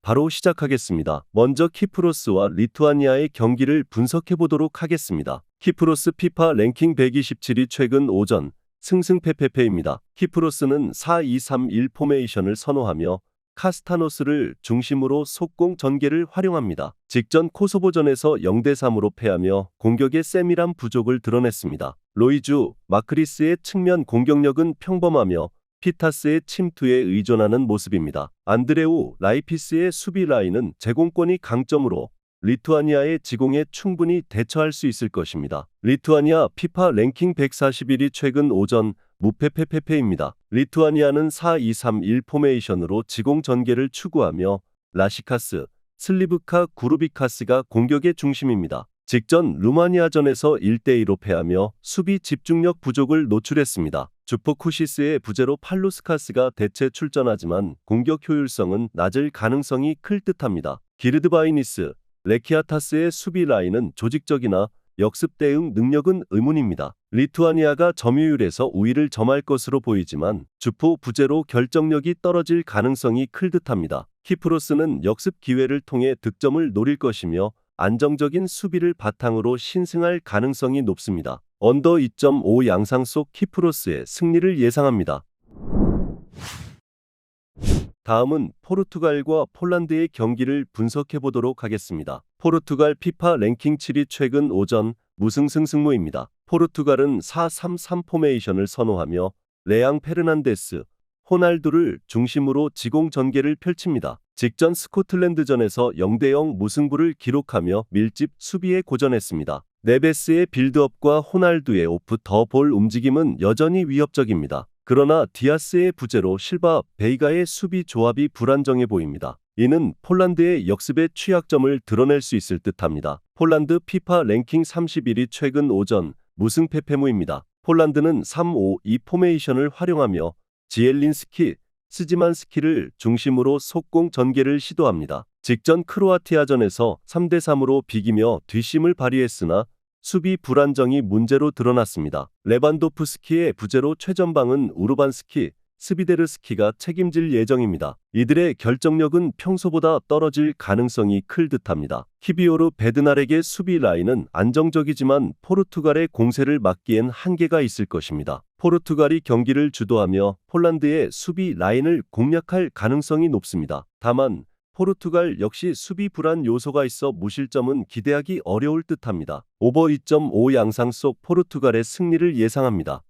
바로 시작하겠습니다. 먼저 키프로스와 리투아니아의 경기를 분석해 보도록 하겠습니다. 키프로스 피파 랭킹 127위 최근 오전 승승패패패입니다. 키프로스는 4-2-3-1 포메이션을 선호하며 카스타노스를 중심으로 속공 전개를 활용합니다. 직전 코소보전에서 0대3으로 패하며 공격의 세밀한 부족을 드러냈습니다. 로이주, 마크리스의 측면 공격력은 평범하며 피타스의 침투에 의존하는 모습입니다. 안드레우, 라이피스의 수비 라인은 제공권이 강점으로 리투아니아의 지공에 충분히 대처할 수 있을 것입니다. 리투아니아 피파 랭킹 141위 최근 오전 무패패패패입니다. 리투아니아는 4-2-3-1 포메이션으로 지공 전개를 추구하며 라시카스, 슬리브카 구루비카스가 공격의 중심입니다. 직전 루마니아전에서 1대2로 패하며 수비 집중력 부족을 노출했습니다. 주포쿠시스의 부재로 팔루스카스가 대체 출전하지만 공격 효율성은 낮을 가능성이 클 듯합니다. 기르드바이니스, 레키아타스의 수비 라인은 조직적이나 역습 대응 능력은 의문입니다. 리투아니아가 점유율에서 우위를 점할 것으로 보이지만 주포 부재로 결정력이 떨어질 가능성이 클 듯합니다. 키프로스는 역습 기회를 통해 득점을 노릴 것이며 안정적인 수비를 바탕으로 신승할 가능성이 높습니다. 언더 2.5 양상 속 키프로스의 승리를 예상합니다. 다음은 포르투갈과 폴란드의 경기를 분석해 보도록 하겠습니다. 포르투갈 피파 랭킹 7위 최근 오전 무승승 승무입니다. 포르투갈은 4-3-3 포메이션을 선호하며 레앙 페르난데스, 호날두를 중심으로 지공 전개를 펼칩니다. 직전 스코틀랜드전에서 0대0 무승부를 기록하며 밀집 수비에 고전했습니다. 네베스의 빌드업과 호날두의 오프 더 볼 움직임은 여전히 위협적입니다. 그러나 디아스의 부재로 실바, 베이가의 수비 조합이 불안정해 보입니다. 이는 폴란드의 역습의 취약점을 드러낼 수 있을 듯합니다. 폴란드 피파 랭킹 31위 최근 오전 무승패패무입니다. 폴란드는 3-5-2 포메이션을 활용하며 지엘린스키, 스지만스키를 중심으로 속공 전개를 시도합니다. 직전 크로아티아전에서 3대3으로 비기며 뒷심을 발휘했으나 수비 불안정이 문제로 드러났습니다. 레반도프스키의 부재로 최전방은 우르반스키, 스비데르스키가 책임질 예정입니다. 이들의 결정력은 평소보다 떨어질 가능성이 클 듯합니다. 키비오르 베드날에게 수비 라인은 안정적이지만 포르투갈의 공세를 막기엔 한계가 있을 것입니다. 포르투갈이 경기를 주도하며 폴란드의 수비 라인을 공략할 가능성이 높습니다. 다만 포르투갈 역시 수비 불안 요소가 있어 무실점은 기대하기 어려울 듯합니다. 오버 2.5 양상 속 포르투갈의 승리를 예상합니다.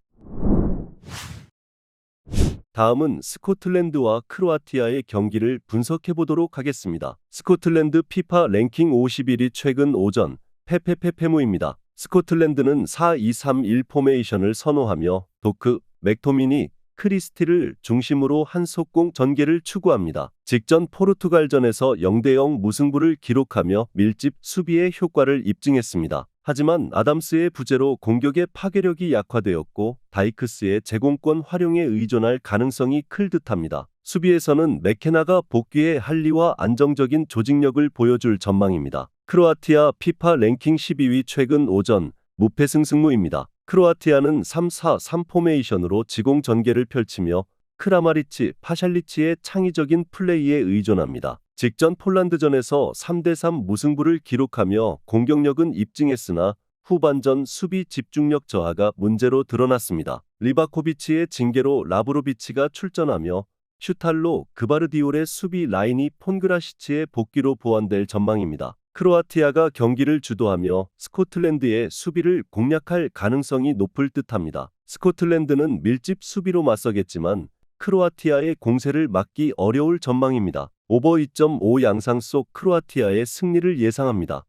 다음은 스코틀랜드와 크로아티아의 경기를 분석해 보도록 하겠습니다. 스코틀랜드 피파 랭킹 51위 최근 오전 패패패패무입니다. 스코틀랜드는 4-2-3-1 포메이션을 선호하며 도크, 맥토미니, 크리스티를 중심으로 한 속공 전개를 추구합니다. 직전 포르투갈전에서 0대0 무승부를 기록하며 밀집 수비의 효과를 입증했습니다. 하지만 아담스의 부재로 공격의 파괴력이 약화되었고 다이크스의 제공권 활용에 의존할 가능성이 클 듯합니다. 수비에서는 맥케나가 복귀해 할리와 안정적인 조직력을 보여줄 전망입니다. 크로아티아 피파 랭킹 12위 최근 오전 무패승승무입니다. 크로아티아는 3-4-3 포메이션으로 지공 전개를 펼치며 크라마리치, 파샬리치의 창의적인 플레이에 의존합니다. 직전 폴란드전에서 3대3 무승부를 기록하며 공격력은 입증했으나 후반전 수비 집중력 저하가 문제로 드러났습니다. 리바코비치의 징계로 라브로비치가 출전하며 슈탈로, 그바르디올의 수비 라인이 폰그라시치의 복귀로 보완될 전망입니다. 크로아티아가 경기를 주도하며 스코틀랜드의 수비를 공략할 가능성이 높을 듯합니다. 스코틀랜드는 밀집 수비로 맞서겠지만 크로아티아의 공세를 막기 어려울 전망입니다. 오버 2.5 양상 속 크로아티아의 승리를 예상합니다.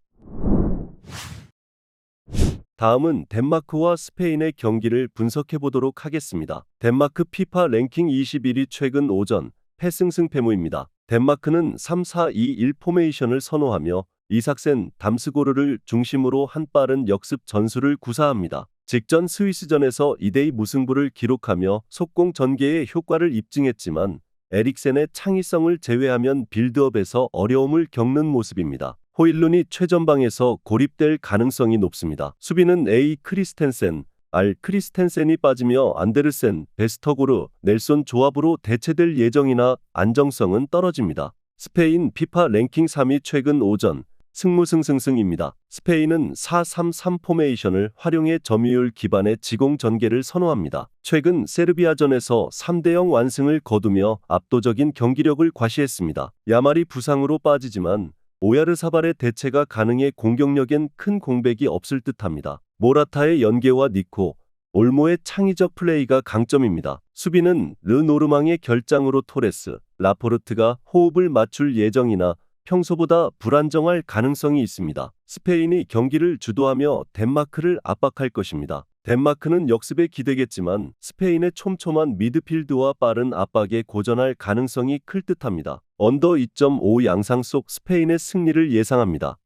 다음은 덴마크와 스페인의 경기를 분석해 보도록 하겠습니다. 덴마크 피파 랭킹 21위 최근 오전 패승승패무입니다. 덴마크는 3-4-2-1 포메이션을 선호하며 이삭센, 담스고르를 중심으로 한 빠른 역습 전술을 구사합니다. 직전 스위스전에서 2대2 무승부를 기록하며 속공 전개의 효과를 입증했지만 에릭센의 창의성을 제외하면 빌드업에서 어려움을 겪는 모습입니다. 호일룬이 최전방에서 고립될 가능성이 높습니다. 수비는 A. 크리스텐센, R. 크리스텐센이 빠지며 안데르센, 베스터고르, 넬손 조합으로 대체될 예정이나 안정성은 떨어집니다. 스페인 피파 랭킹 3위 최근 오전 승무승승승입니다. 스페인은 4-3-3 포메이션을 활용해 점유율 기반의 지공 전개를 선호합니다. 최근 세르비아전에서 3대0 완승을 거두며 압도적인 경기력을 과시했습니다. 야말이 부상으로 빠지지만 오야르사발의 대체가 가능해 공격력엔 큰 공백이 없을 듯합니다. 모라타의 연계와 니코, 올모의 창의적 플레이가 강점입니다. 수비는 르노르망의 결장으로 토레스, 라포르트가 호흡을 맞출 예정이나 평소보다 불안정할 가능성이 있습니다. 스페인이 경기를 주도하며 덴마크를 압박할 것입니다. 덴마크는 역습에 기대겠지만 스페인의 촘촘한 미드필드와 빠른 압박에 고전할 가능성이 클 듯합니다. 언더 2.5 양상 속 스페인의 승리를 예상합니다.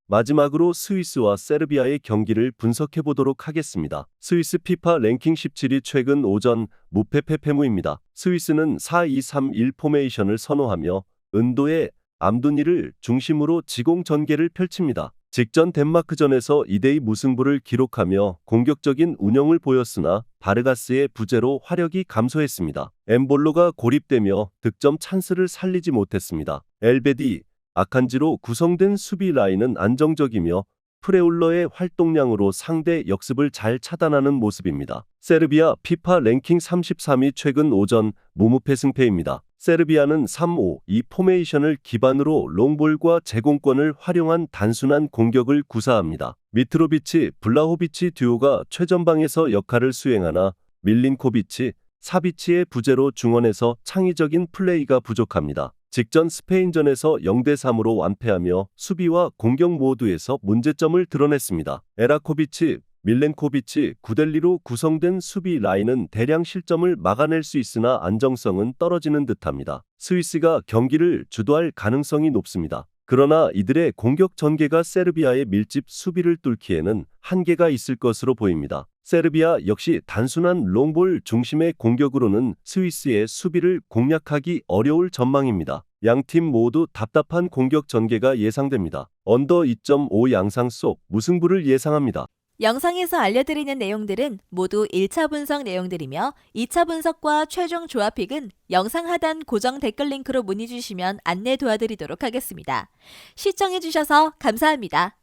마지막으로 스위스와 세르비아의 경기를 분석해 보도록 하겠습니다. 스위스 피파 랭킹 17위 최근 오전 무패 패패무입니다. 스위스는 4-2-3-1 포메이션을 선호하며 은도의 암두니를 중심으로 지공 전개를 펼칩니다. 직전 덴마크전에서 2대2 무승부를 기록하며 공격적인 운영을 보였으나 바르가스의 부재로 화력이 감소했습니다. 엠볼로가 고립되며 득점 찬스를 살리지 못했습니다. 엘베디, 아칸지로 구성된 수비 라인은 안정적이며 프레울러의 활동량으로 상대 역습을 잘 차단하는 모습입니다. 세르비아 피파 랭킹 33위 최근 오전 무무패 승패입니다. 세르비아는 3-5-2 포메이션을 기반으로 롱볼과 제공권을 활용한 단순한 공격을 구사합니다. 미트로비치, 블라호비치 듀오가 최전방에서 역할을 수행하나 밀린코비치, 사비치의 부재로 중원에서 창의적인 플레이가 부족합니다. 직전 스페인전에서 0대3으로 완패하며 수비와 공격 모두에서 문제점을 드러냈습니다. 에라코비치, 밀렌코비치, 구델리로 구성된 수비 라인은 대량 실점을 막아낼 수 있으나 안정성은 떨어지는 듯합니다. 스위스가 경기를 주도할 가능성이 높습니다. 그러나 이들의 공격 전개가 세르비아의 밀집 수비를 뚫기에는 한계가 있을 것으로 보입니다. 세르비아 역시 단순한 롱볼 중심의 공격으로는 스위스의 수비를 공략하기 어려울 전망입니다. 양팀 모두 답답한 공격 전개가 예상됩니다. 언더 2.5 양상 속 무승부를 예상합니다. 영상에서 알려드리는 내용들은 모두 1차 분석 내용들이며 2차 분석과 최종 조합픽은 영상 하단 고정 댓글 링크로 문의 주시면 안내 도와드리도록 하겠습니다. 시청해주셔서 감사합니다.